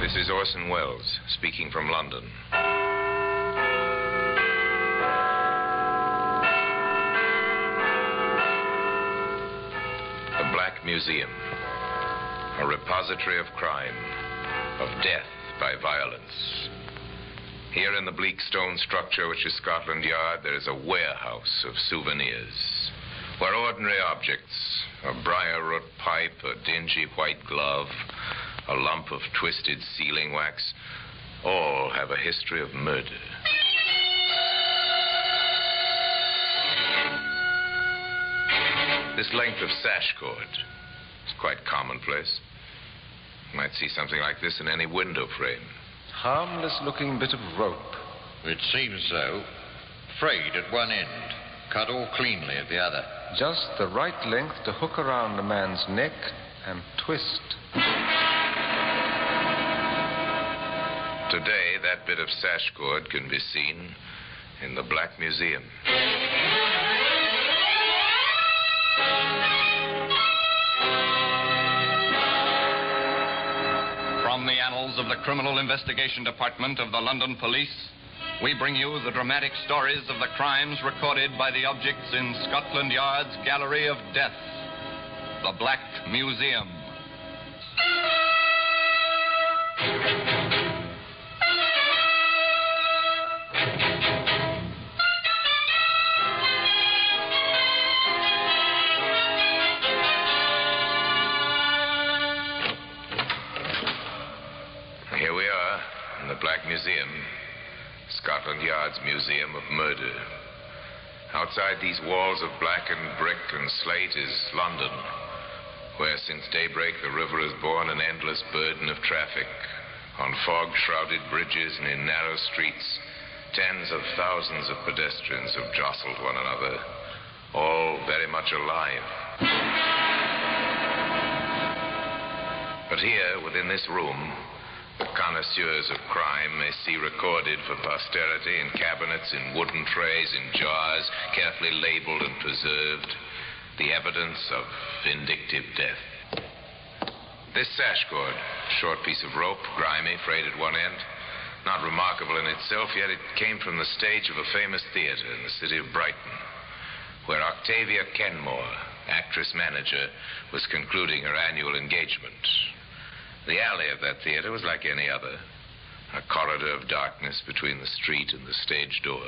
This is Orson Welles, speaking from London. The Black Museum, a repository of crime, of death by violence. Here in the bleak stone structure, which is Scotland Yard, there is a warehouse of souvenirs, where ordinary objects, a briar-root pipe, a dingy white glove, a lump of twisted sealing wax, all have a history of murder. This length of sash cord is quite commonplace. You might see something like this in any window frame. Harmless-looking bit of rope. It seems so. Frayed at one end, cut all cleanly at the other. Just the right length to hook around a man's neck and twist. Today, that bit of sash cord can be seen in the Black Museum. From the annals of the Criminal Investigation Department of the London Police, we bring you the dramatic stories of the crimes recorded by the objects in Scotland Yard's Gallery of Death, the Black Museum. Here we are in the Black Museum, Scotland Yard's Museum of Murder. Outside these walls of blackened brick and slate is London, where since daybreak the river has borne an endless burden of traffic. On fog-shrouded bridges and in narrow streets, tens of thousands of pedestrians have jostled one another, all very much alive. But here, within this room, the connoisseurs of crime may see recorded for posterity in cabinets, in wooden trays, in jars, carefully labeled and preserved, the evidence of vindictive death. This sash cord, a short piece of rope, grimy, frayed at one end, not remarkable in itself, yet it came from the stage of a famous theater in the city of Brighton, where Octavia Kenmore, actress-manager, was concluding her annual engagement. The alley of that theater was like any other, a corridor of darkness between the street and the stage door.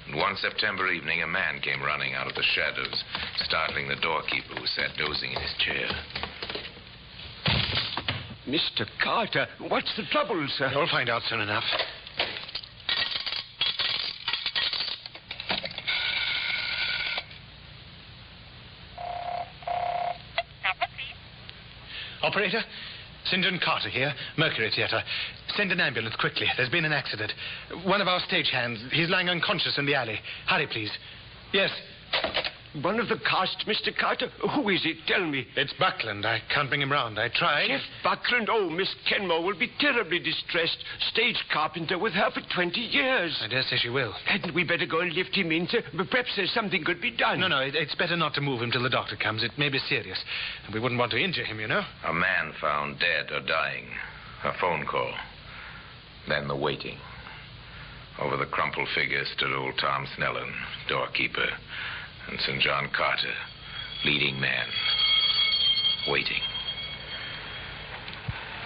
And one September evening, a man came running out of the shadows, startling the doorkeeper who sat dozing in his chair. Mr. Carter, what's the trouble, sir? You'll find out soon enough. Operator, St. John Carter here, Mercury Theatre. Send an ambulance quickly. There's been an accident. One of our stagehands, he's lying unconscious in the alley. Hurry, please. Yes. One of the cast, Mr. Carter? Who is it? Tell me. It's Buckland. I can't bring him round. I tried. Jeff Buckland? Oh, Miss Kenmore will be terribly distressed. Stage carpenter with her for 20 years. I dare say she will. Hadn't we better go and lift him in, sir? Perhaps there's something could be done. No, it's better not to move him till the doctor comes. It may be serious. And we wouldn't want to injure him, you know. A man found dead or dying. A phone call. Then the waiting. Over the crumpled figure stood old Tom Snellen, doorkeeper, and St. John Carter, leading man, waiting.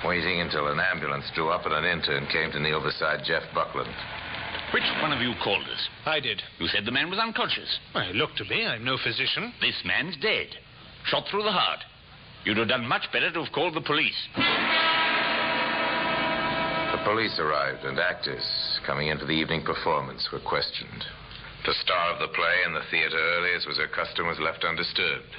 Waiting until an ambulance drew up and an intern came to kneel beside Jeff Buckland. Which one of you called us? I did. You said the man was unconscious. Well, he looked to me. I'm no physician. This man's dead. Shot through the heart. You'd have done much better to have called the police. The police arrived, and actors coming into the evening performance were questioned. The star of the play in the theater early, as was her custom, was left undisturbed.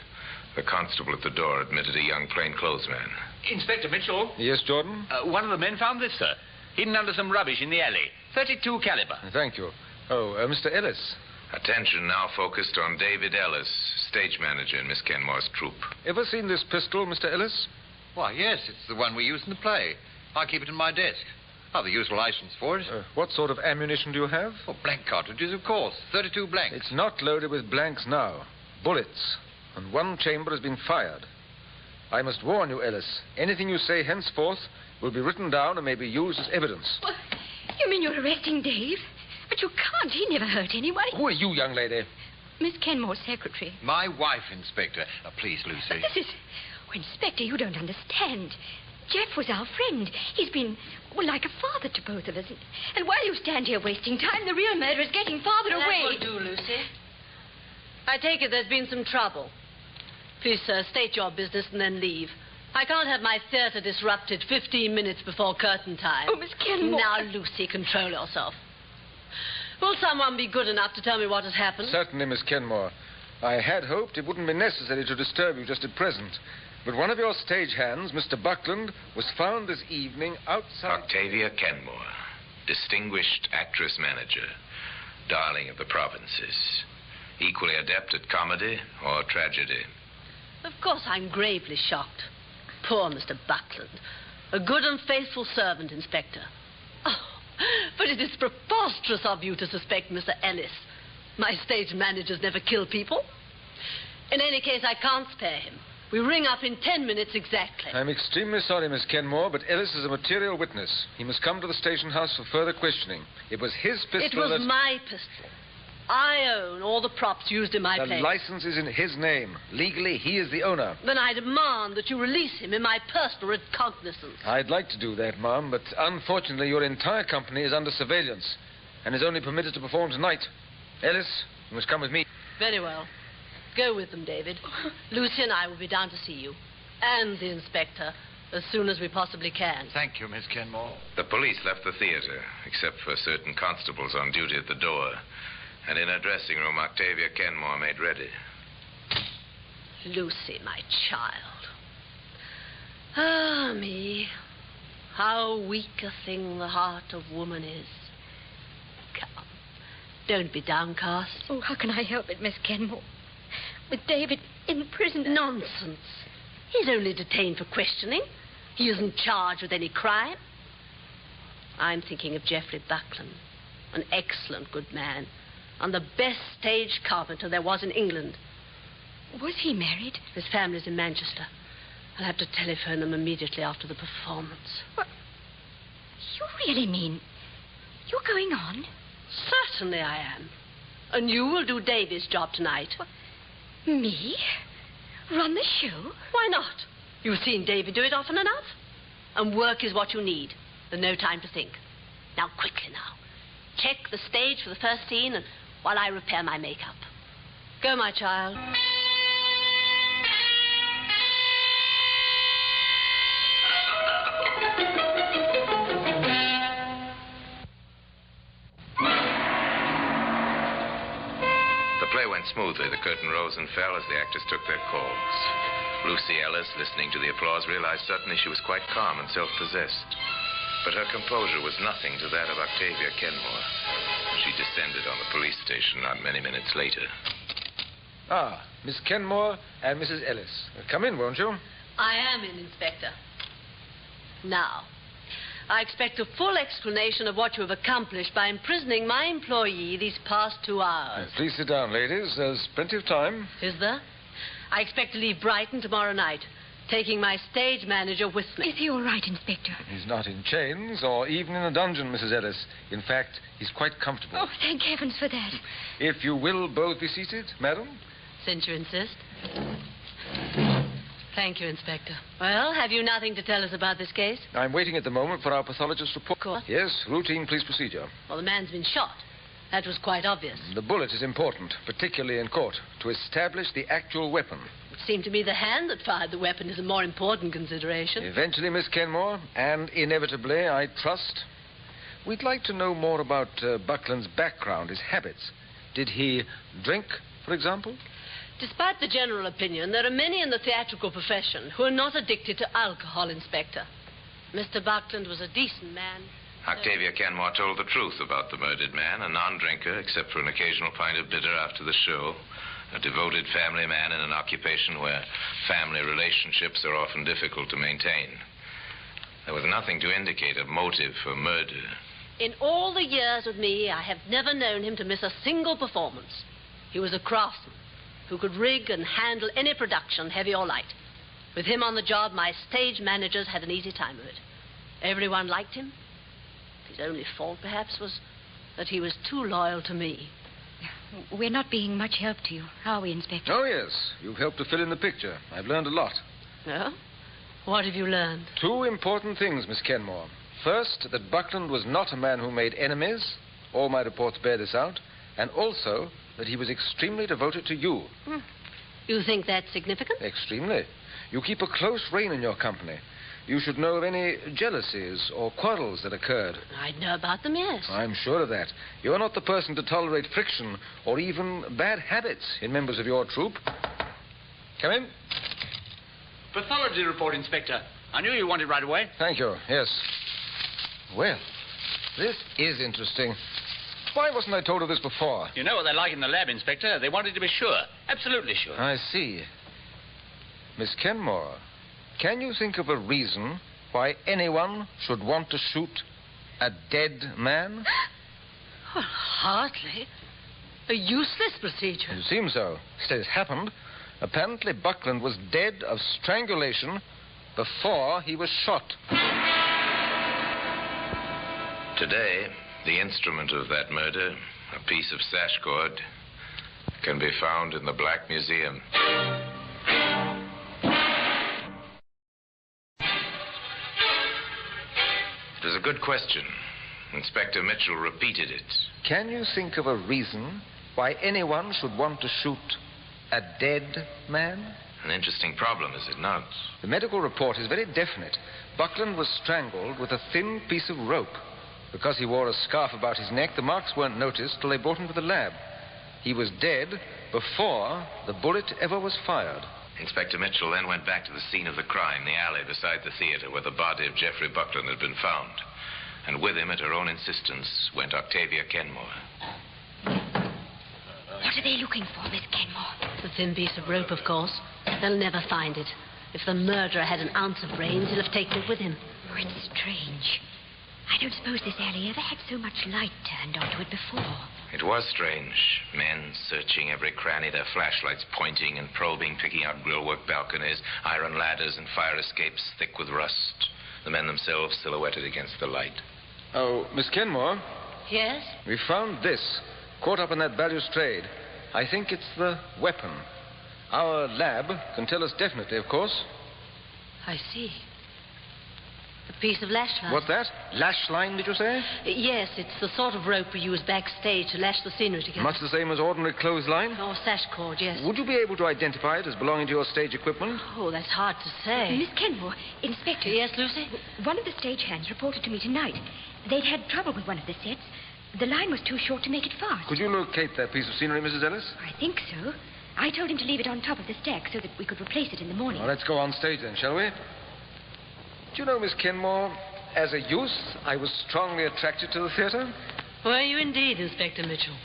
The constable at the door admitted a young plainclothesman. Inspector Mitchell. Yes, Jordan? One of the men found this, sir. Hidden under some rubbish in the alley. .32 caliber. Thank you. Oh, Mr. Ellis. Attention now focused on David Ellis, stage manager in Miss Kenmore's troupe. Ever seen this pistol, Mr. Ellis? Why, yes, it's the one we used in the play. I keep it in my desk. I've the usual license for it. What sort of ammunition do you have? Oh, blank cartridges, of course. 32 blanks. It's not loaded with blanks now. Bullets. And one chamber has been fired. I must warn you, Ellis. Anything you say henceforth will be written down and may be used as evidence. Well, you mean you're arresting Dave? But you can't. He never hurt anyone. Who are you, young lady? Miss Kenmore's secretary. My wife, Inspector. Please, Lucy. But this is... Oh, Inspector, you don't understand. Jeff was our friend. He's been, well, like a father to both of us. And while you stand here wasting time, the real murderer's getting farther away. That will do, Lucy. I take it there's been some trouble. Please, sir, state your business and then leave. I can't have my theater disrupted 15 minutes before curtain time. Oh, Miss Kenmore. Now, Lucy, control yourself. Will someone be good enough to tell me what has happened? Certainly, Miss Kenmore. I had hoped it wouldn't be necessary to disturb you just at present. But one of your stagehands, Mr. Buckland, was found this evening outside... Octavia Kenmore, distinguished actress manager, darling of the provinces. Equally adept at comedy or tragedy. Of course, I'm gravely shocked. Poor Mr. Buckland. A good and faithful servant, Inspector. Oh, but it is preposterous of you to suspect Mr. Ellis. My stage managers never kill people. In any case, I can't spare him. We ring up in 10 minutes exactly. I'm extremely sorry, Miss Kenmore, but Ellis is a material witness. He must come to the station house for further questioning. It was his pistol It was my pistol. I own all the props used in my play. The license is in his name. Legally, he is the owner. Then I demand that you release him in my personal recognizance. I'd like to do that, ma'am, but unfortunately your entire company is under surveillance and is only permitted to perform tonight. Ellis, you must come with me. Very well. Go with them, David. Lucy and I will be down to see you. And the inspector, as soon as we possibly can. Thank you, Miss Kenmore. The police left the theater, except for certain constables on duty at the door. And in her dressing room, Octavia Kenmore made ready. Lucy, my child. Ah, me. How weak a thing the heart of woman is. Come. Don't be downcast. Oh, how can I help it, Miss Kenmore? With David in prison. Nonsense. He's only detained for questioning. He isn't charged with any crime. I'm thinking of Geoffrey Buckland, an excellent good man, and the best stage carpenter there was in England. Was he married? His family's in Manchester. I'll have to telephone them immediately after the performance. What? You really mean you're going on? Certainly I am. And you will do Davy's job tonight. What? Me? Run the show? Why not? You've seen Davy do it often enough. And work is what you need. There's no time to think. Now, quickly now. Check the stage for the first scene and while I repair my makeup. Go, my child. The play went smoothly. The curtain rose and fell as the actors took their calls. Lucy Ellis, listening to the applause, realized suddenly she was quite calm and self-possessed. But her composure was nothing to that of Octavia Kenmore. She descended on the police station not many minutes later. Ah, Miss Kenmore and Mrs. Ellis. Come in, won't you? I am in, Inspector. Now, I expect a full explanation of what you have accomplished by imprisoning my employee these past 2 hours. Please sit down, ladies. There's plenty of time. Is there? I expect to leave Brighton tomorrow night, taking my stage manager with me. Is he all right, Inspector? He's not in chains or even in a dungeon, Mrs. Ellis. In fact, he's quite comfortable. Oh, thank heavens for that. If you will both be seated, madam. Since you insist. Thank you, Inspector. Well, have you nothing to tell us about this case? I'm waiting at the moment for our pathologist's report. Of course. Yes, routine police procedure. Well, the man's been shot. That was quite obvious. The bullet is important, particularly in court, to establish the actual weapon. It seemed to me the hand that fired the weapon is a more important consideration. Eventually, Miss Kenmore, and inevitably, I trust. We'd like to know more about Buckland's background, his habits. Did he drink, for example? Despite the general opinion, there are many in the theatrical profession who are not addicted to alcohol, Inspector. Mr. Buckland was a decent man. Octavia Kenmore told the truth about the murdered man, a non-drinker, except for an occasional pint of bitter after the show, a devoted family man in an occupation where family relationships are often difficult to maintain. There was nothing to indicate a motive for murder. In all the years with me, I have never known him to miss a single performance. He was a craftsman who could rig and handle any production, heavy or light. With him on the job, my stage managers had an easy time of it. Everyone liked him. His only fault, perhaps, was that he was too loyal to me. We're not being much help to you, are we, Inspector? Oh, yes. You've helped to fill in the picture. I've learned a lot. No? What have you learned? 2 important things, Miss Kenmore. First, that Buckland was not a man who made enemies. All my reports bear this out. And also that he was extremely devoted to you. You think that's significant? Extremely. You keep a close rein in your company. You should know of any jealousies or quarrels that occurred. I'd know about them, yes. I'm sure of that. You're not the person to tolerate friction or even bad habits in members of your troop. Come in. Pathology report, Inspector. I knew you wanted right away. Thank you. Yes. Well, this is interesting. Why wasn't I told of this before? You know what they're like in the lab, Inspector. They wanted to be sure. Absolutely sure. I see. Miss Kenmore, can you think of a reason why anyone should want to shoot a dead man? Well, hardly. A useless procedure. It seems so. Still, it happened. Apparently, Buckland was dead of strangulation before he was shot. Today, the instrument of that murder, a piece of sash cord, can be found in the Black Museum. It was a good question. Inspector Mitchell repeated it. Can you think of a reason why anyone should want to shoot a dead man? An interesting problem, is it not? The medical report is very definite. Buckland was strangled with a thin piece of rope. Because he wore a scarf about his neck, the marks weren't noticed till they brought him to the lab. He was dead before the bullet ever was fired. Inspector Mitchell then went back to the scene of the crime, the alley beside the theater where the body of Geoffrey Buckland had been found. And with him, at her own insistence, went Octavia Kenmore. What are they looking for, Miss Kenmore? The thin piece of rope, of course. They'll never find it. If the murderer had an ounce of brains, he'd have taken it with him. Oh, it's strange. I don't suppose this alley ever had so much light turned onto it before. It was strange. Men searching every cranny, their flashlights pointing and probing, picking out grillwork balconies, iron ladders and fire escapes thick with rust. The men themselves silhouetted against the light. Oh, Miss Kenmore? Yes? We found this, caught up in that balustrade. I think it's the weapon. Our lab can tell us definitely, of course. I see. A piece of lash line. What's that? Lash line, did you say? Yes, it's the sort of rope we use backstage to lash the scenery together. Much the same as ordinary clothesline? Or sash cord, yes. Would you be able to identify it as belonging to your stage equipment? Oh, that's hard to say. Miss Kenmore, Inspector. Yes, Lucy? One of the stagehands reported to me tonight. They'd had trouble with one of the sets. The line was too short to make it fast. Could you locate that piece of scenery, Mrs. Ellis? I think so. I told him to leave it on top of the stack so that we could replace it in the morning. Well, let's go on stage then, shall we? Do you know, Miss Kenmore, as a youth, I was strongly attracted to the theater. Were you indeed, Inspector Mitchell?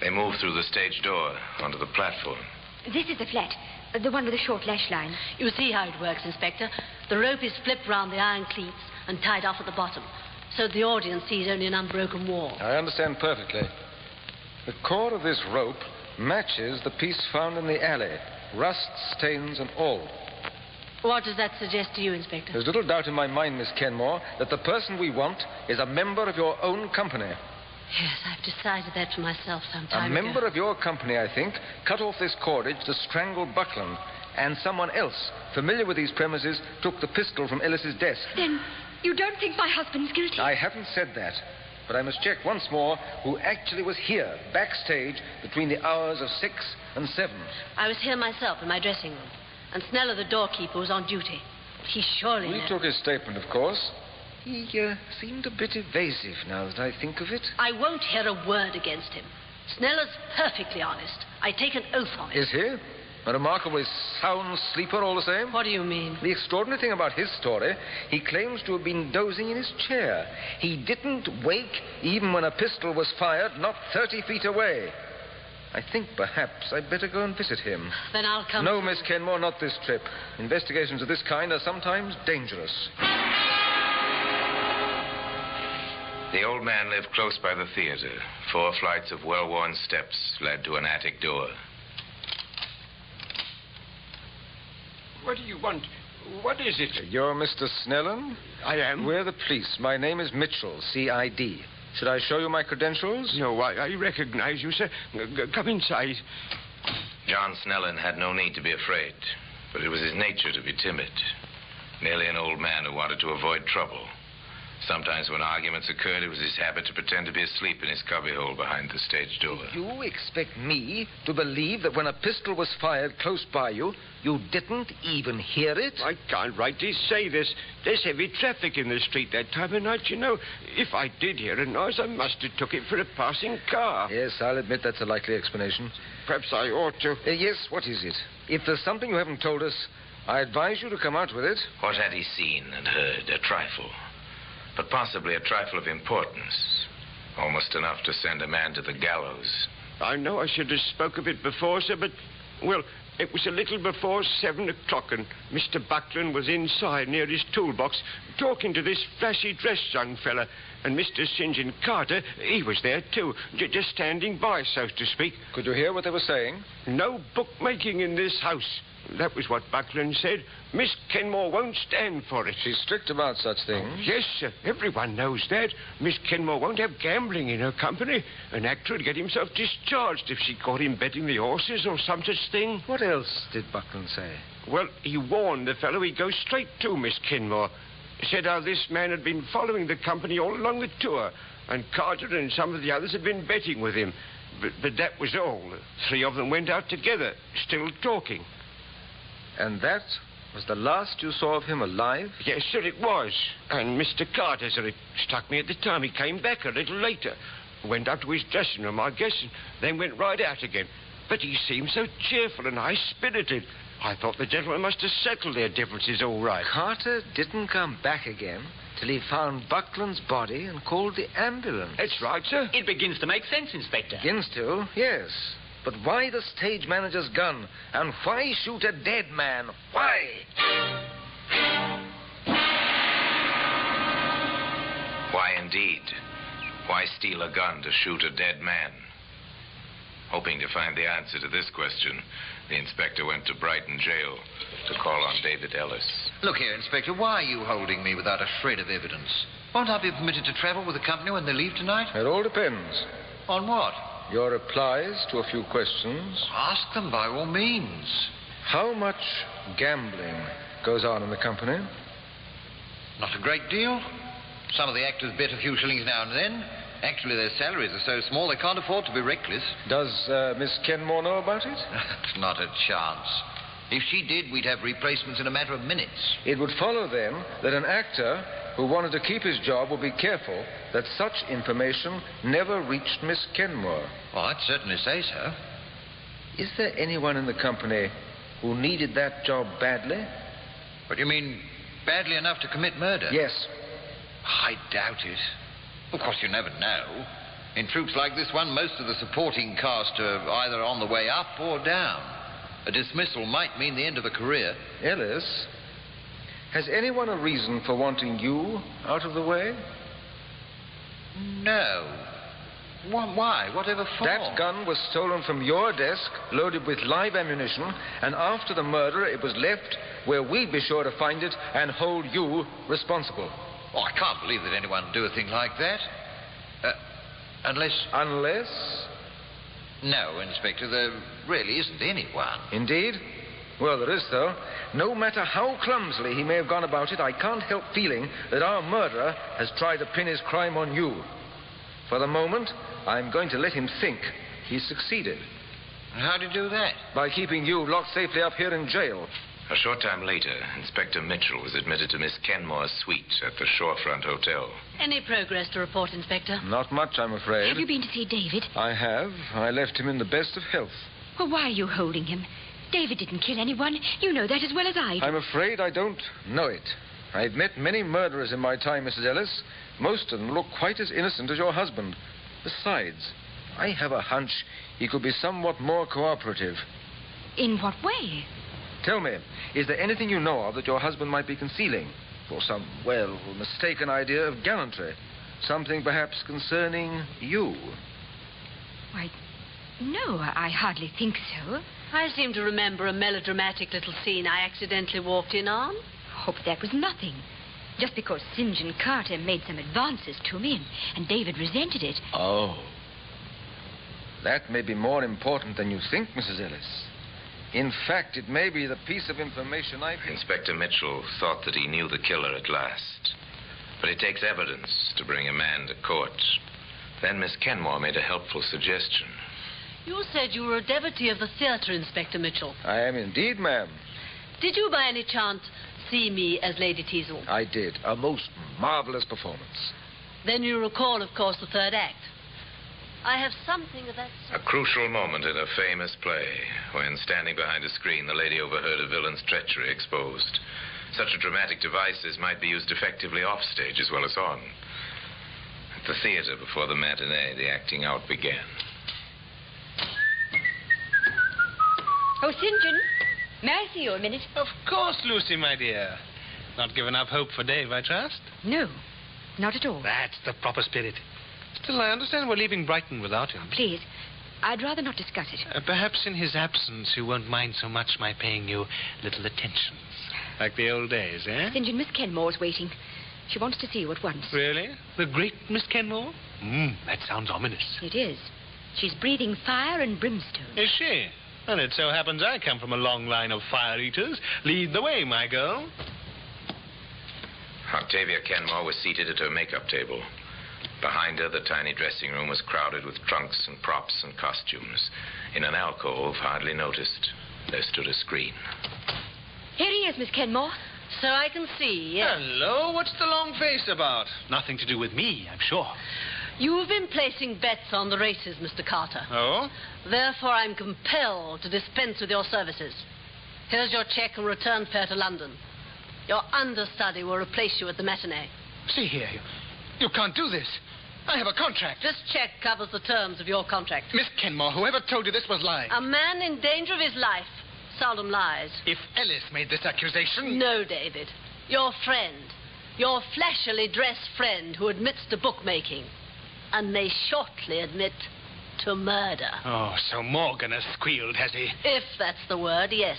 They moved through the stage door onto the platform. This is the flat, the one with the short lash line. You see how it works, Inspector. The rope is flipped round the iron cleats and tied off at the bottom, so the audience sees only an unbroken wall. I understand perfectly. The cord of this rope matches the piece found in the alley. Rust, stains, and all. What does that suggest to you, Inspector? There's little doubt in my mind, Miss Kenmore, that the person we want is a member of your own company. Yes, I've decided that for myself some time ago. A member of your company, I think, cut off this cordage to strangle Buckland. And someone else, familiar with these premises, took the pistol from Ellis's desk. Then you don't think my husband's guilty? I haven't said that. But I must check once more who actually was here, backstage, between the hours of 6 and 7. I was here myself in my dressing room. And Sneller, the doorkeeper, was on duty. He surely... We took his statement, of course. He seemed a bit evasive now that I think of it. I won't hear a word against him. Sneller's perfectly honest. I take an oath on it. Is he? A remarkably sound sleeper all the same? What do you mean? The extraordinary thing about his story, he claims to have been dozing in his chair. He didn't wake even when a pistol was fired not 30 feet away. I think perhaps I'd better go and visit him. Then I'll come... No, Miss Kenmore, not this trip. Investigations of this kind are sometimes dangerous. The old man lived close by the theater. 4 flights of well-worn steps led to an attic door. What do you want? What is it? You're Mr. Snellen? I am. We're the police. My name is Mitchell, C.I.D. Should I show you my credentials? No, I recognize you, sir. Come inside. John Snellen had no need to be afraid, but it was his nature to be timid. Merely an old man who wanted to avoid trouble. Sometimes when arguments occurred, it was his habit to pretend to be asleep in his cubbyhole behind the stage door. You expect me to believe that when a pistol was fired close by you, you didn't even hear it? I can't rightly say this. There's heavy traffic in the street that time of night, you know. If I did hear a noise, I must have took it for a passing car. Yes, I'll admit that's a likely explanation. Perhaps I ought to. Yes, what is it? If there's something you haven't told us, I advise you to come out with it. What had he seen and heard? A trifle. But possibly a trifle of importance. Almost enough to send a man to the gallows. I know I should have spoke of it before, sir, but, well, it was a little before 7 o'clock, and Mr. Buckland was inside near his toolbox talking to this flashy-dressed young fella. And Mr. St. John Carter, he was there, too, just standing by, so to speak. Could you hear what they were saying? No bookmaking in this house. That was what Buckland said. Miss Kenmore won't stand for it. She's strict about such things. Yes, sir. Everyone knows that. Miss Kenmore won't have gambling in her company. An actor would get himself discharged if she caught him betting the horses or some such thing. What else did Buckland say? Well, he warned the fellow he'd go straight to Miss Kenmore. Said how this man had been following the company all along the tour, and Carter and some of the others had been betting with him. But that was all. The three of them went out together, still talking. And that was the last you saw of him alive? Yes, sir, it was. And Mr. Carter, sir, it struck me at the time. He came back a little later. Went up to his dressing room, I guess, and then went right out again. But he seemed so cheerful and high-spirited. I thought the gentlemen must have settled their differences all right. Carter didn't come back again till he found Buckland's body and called the ambulance. That's right, sir. It begins to make sense, Inspector. Begins to, yes. But why the stage manager's gun? And why shoot a dead man? Why? Why indeed? Why steal a gun to shoot a dead man? Hoping to find the answer to this question, the inspector went to Brighton jail to call on David Ellis. Look here, Inspector, why are you holding me without a shred of evidence? Won't I be permitted to travel with the company when they leave tonight? It all depends. On what? Your replies to a few questions. Ask them by all means. How much gambling goes on in the company? Not a great deal. Some of the actors bet a few shillings now and then. Actually, their salaries are so small they can't afford to be reckless. Does Miss Kenmore know about it? Not a chance. If she did, we'd have replacements in a matter of minutes. It would follow, then, that an actor who wanted to keep his job would be careful that such information never reached Miss Kenmore. Well, I'd certainly say so. Is there anyone in the company who needed that job badly? What do you mean, badly enough to commit murder? Yes. I doubt it. Of course, you never know. In troops like this one, most of the supporting cast are either on the way up or down. A dismissal might mean the end of a career. Ellis, has anyone a reason for wanting you out of the way? No. Why? Whatever for? That gun was stolen from your desk, loaded with live ammunition, and after the murder, it was left where we'd be sure to find it and hold you responsible. Oh, I can't believe that anyone would do a thing like that. Unless... Unless? No, Inspector, there really isn't anyone. Indeed? Well, there is, though. No matter how clumsily he may have gone about it, I can't help feeling that our murderer has tried to pin his crime on you. For the moment, I'm going to let him think he's succeeded. How do you do that? By keeping you locked safely up here in jail. A short time later, Inspector Mitchell was admitted to Miss Kenmore's suite at the Shorefront Hotel. Any progress to report, Inspector? Not much, I'm afraid. Have you been to see David? I have. I left him in the best of health. Well, why are you holding him? David didn't kill anyone. You know that as well as I do. I'm afraid I don't know it. I've met many murderers in my time, Mrs. Ellis. Most of them look quite as innocent as your husband. Besides, I have a hunch he could be somewhat more cooperative. In what way? Tell me, is there anything you know of that your husband might be concealing? For some, well, mistaken idea of gallantry? Something perhaps concerning you? Why, No, I hardly think so. I seem to remember a melodramatic little scene I accidentally walked in on. Oh, but that was nothing. Just because St. John Carter made some advances to me, and David resented it. Oh. That may be more important than you think, Mrs. Ellis. In fact, it may be the piece of information Inspector Mitchell thought that he knew the killer at last. But it takes evidence to bring a man to court. Then Miss Kenmore made a helpful suggestion. You said you were a devotee of the theater, Inspector Mitchell. I am indeed, ma'am. Did you by any chance see me as Lady Teazle? I did. A most marvelous performance. Then you recall, of course, the third act. I have something of that A crucial moment in a famous play, when standing behind a screen, the lady overheard a villain's treachery exposed. Such a dramatic device as might be used effectively off stage as well as on. At the theater before the matinee, the acting out began. Oh, St. John, may I see you a minute? Of course, Lucy, my dear. Not given up hope for Dave, I trust? No, not at all. That's the proper spirit. Still, I understand we're leaving Brighton without him. Please, I'd rather not discuss it. Perhaps in his absence you won't mind so much my paying you little attentions. Like the old days, eh? St. John, Miss Kenmore's waiting. She wants to see you at once. Really? The great Miss Kenmore? That sounds ominous. It is. She's breathing fire and brimstone. Is she? And it so happens I come from a long line of fire-eaters. Lead the way, my girl. Octavia Kenmore was seated at her makeup table. Behind her, the tiny dressing room was crowded with trunks and props and costumes. In an alcove, hardly noticed, there stood a screen. Here he is, Miss Kenmore. So I can see, yes. Hello, what's the long face about? Nothing to do with me, I'm sure. You've been placing bets on the races, Mr. Carter. Oh? Therefore, I'm compelled to dispense with your services. Here's your check and return fare to London. Your understudy will replace you at the matinee. See here, you can't do this. I have a contract. This check covers the terms of your contract. Miss Kenmore, whoever told you this was lying. A man in danger of his life seldom lies. If Ellis made this accusation... No, David. Your friend. Your flashily dressed friend who admits to bookmaking. And may shortly admit to murder. Oh, so Morgan has squealed, has he? If that's the word, yes.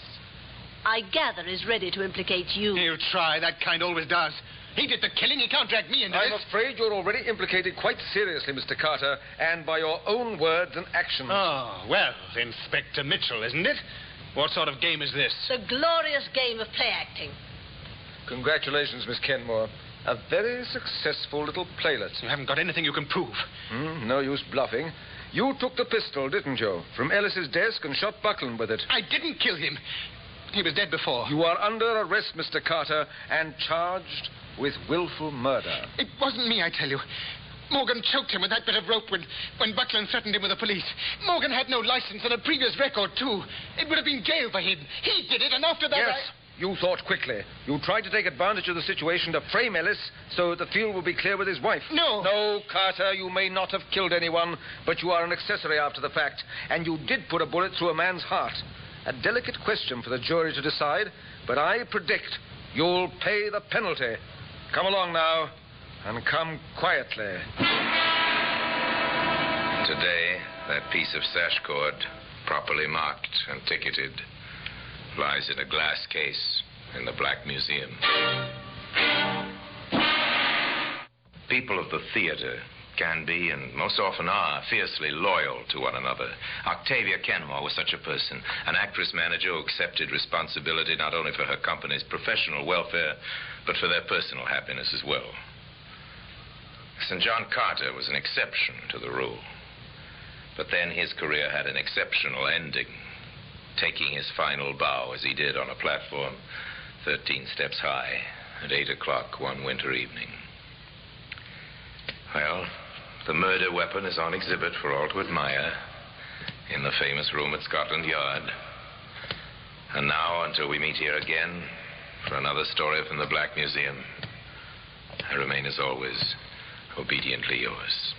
I gather he's ready to implicate you. He'll try. That kind always does. He did the killing. He can't drag me into I'm this. afraid you're already implicated quite seriously, Mr. Carter, and by your own words and actions. Oh, well, Inspector Mitchell, isn't it? What sort of game is this? The glorious game of play acting. Congratulations, Miss Kenmore. A very successful little playlet. You haven't got anything you can prove. No use bluffing. You took the pistol, didn't you, from Ellis's desk and shot Buckland with it. I didn't kill him. He was dead before. You are under arrest, Mr. Carter, and charged with willful murder. It wasn't me, I tell you. Morgan choked him with that bit of rope when Buckland threatened him with the police. Morgan had no license and a previous record, too. It would have been jail for him. He did it, and after that Yes, you thought quickly. You tried to take advantage of the situation to frame Ellis so that the field would be clear with his wife. No. No, Carter, you may not have killed anyone, but you are an accessory after the fact, and you did put a bullet through a man's heart. A delicate question for the jury to decide, but I predict you'll pay the penalty. Come along now, and come quietly. Today, that piece of sash cord, properly marked and ticketed, lies in a glass case in the Black Museum. People of the theater can be, and most often are, fiercely loyal to one another. Octavia Kenmore was such a person, an actress-manager who accepted responsibility not only for her company's professional welfare, but for their personal happiness as well. St. John Carter was an exception to the rule. But then his career had an exceptional ending, taking his final bow as he did on a platform 13 steps high at 8 o'clock one winter evening. Well, the murder weapon is on exhibit for all to admire in the famous room at Scotland Yard. And now, until we meet here again for another story from the Black Museum, I remain, as always, obediently yours.